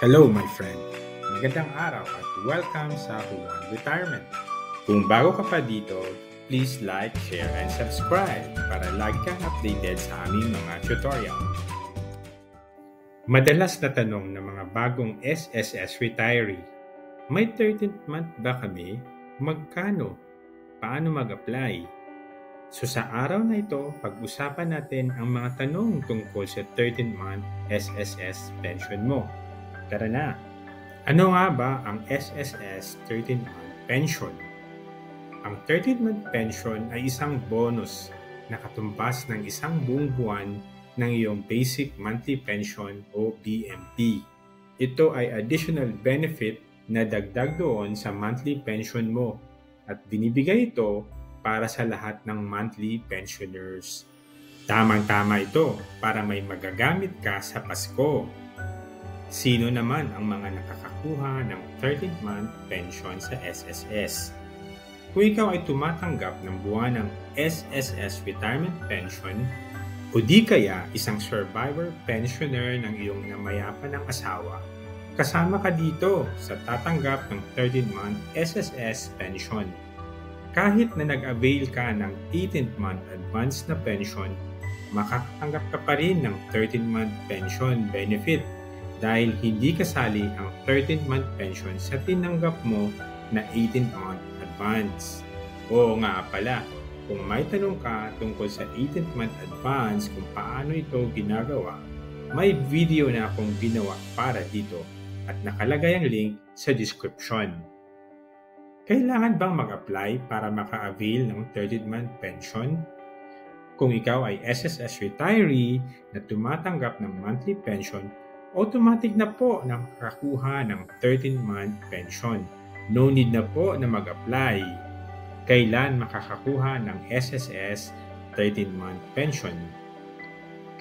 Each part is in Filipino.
Hello my friend, magandang araw at welcome sa Juan Retirement. Kung bago ka pa dito, please like, share, and subscribe para lagi kang updated sa aming mga tutorial. Madalas na tanong ng mga bagong SSS retiree, may 13th month ba kami? Magkano? Paano mag-apply? So sa araw na ito, pag-usapan natin ang mga tanong tungkol sa 13th month SSS pension mo. Tara na! Ano nga ba ang SSS 13th month pension? Ang 13th month pension ay isang bonus na katumbas ng isang buong buwan ng iyong basic monthly pension o BMP. Ito ay additional benefit na dagdag doon sa monthly pension mo at binibigay ito para sa lahat ng monthly pensioners. Tamang-tama ito para may magagamit ka sa Pasko. Sino naman ang mga nakakakuha ng 13th month pension sa SSS? Kung ikaw ay tumatanggap ng buwan ng SSS retirement pension o di kaya isang survivor pensioner ng iyong namayapan ng asawa, kasama ka dito sa tatanggap ng 13th month SSS pension. Kahit na nag-avail ka ng 18th month advance na pension, makakatanggap ka pa rin ng 13th month pension benefit dahil hindi kasali ang 13th month pension sa tinanggap mo na 18th month advance. Oo nga pala, kung may tanong ka tungkol sa 18th month advance kung paano ito ginagawa, may video na akong ginawa para dito at nakalagay ang link sa description. Kailangan bang mag-apply para maka-avail ng 13th month pension? Kung ikaw ay SSS retiree na tumatanggap ng monthly pension, automatic na po na makakakuha ng 13th month pension. No need na po na mag-apply. Kailan makakakuha ng SSS 13th month pension?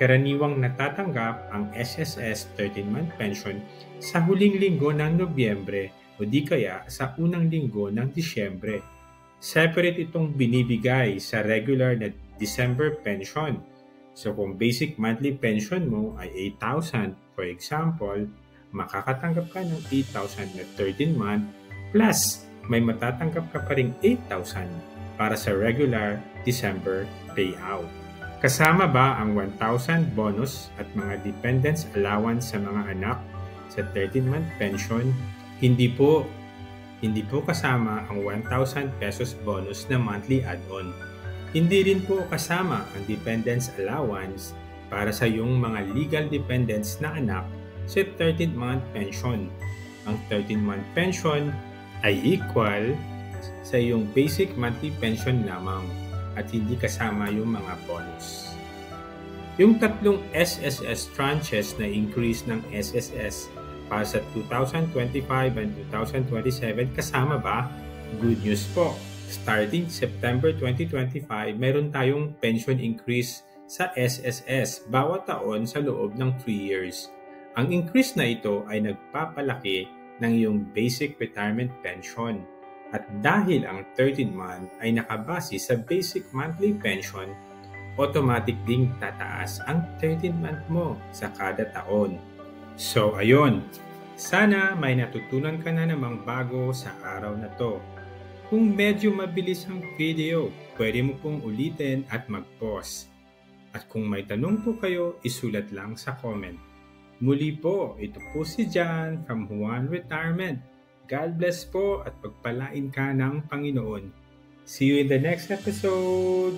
Karaniwang natatanggap ang SSS 13th month pension sa huling linggo ng Nobyembre o di kaya sa unang linggo ng Disyembre. Separate itong binibigay sa regular na December pension. So kung basic monthly pension mo ay 8,000, for example, makakatanggap ka ng 8,000 na 13 month plus may matatanggap ka pa ring 8,000 para sa regular December payout. Kasama ba ang 1,000 bonus at mga dependents allowance sa mga anak sa 13 month pension? Hindi po kasama ang 1,000 pesos bonus na monthly add-on. Hindi rin po kasama ang dependents allowance para sa iyong mga legal dependents na anak sa 13th month pension. Ang 13th month pension ay equal sa iyong basic monthly pension lamang at hindi kasama yung mga bonus. Yung tatlong SSS tranches na increase ng SSS para sa 2025 and 2027 kasama ba? Good news po! Starting September 2025, meron tayong pension increase sa SSS bawat taon sa loob ng 3 years. Ang increase na ito ay nagpapalaki ng iyong basic retirement pension. At dahil ang 13th month ay nakabase sa basic monthly pension, automatic ding tataas ang 13th month mo sa kada taon. So ayun, sana may natutunan ka na namang bago sa araw na to. Kung medyo mabilis ang video, pwede mo pong ulitin at mag-pause. At kung may tanong po kayo, isulat lang sa comment. Muli po, ito po si John from Juan Retirement. God bless po at pagpalain ka ng Panginoon. See you in the next episode!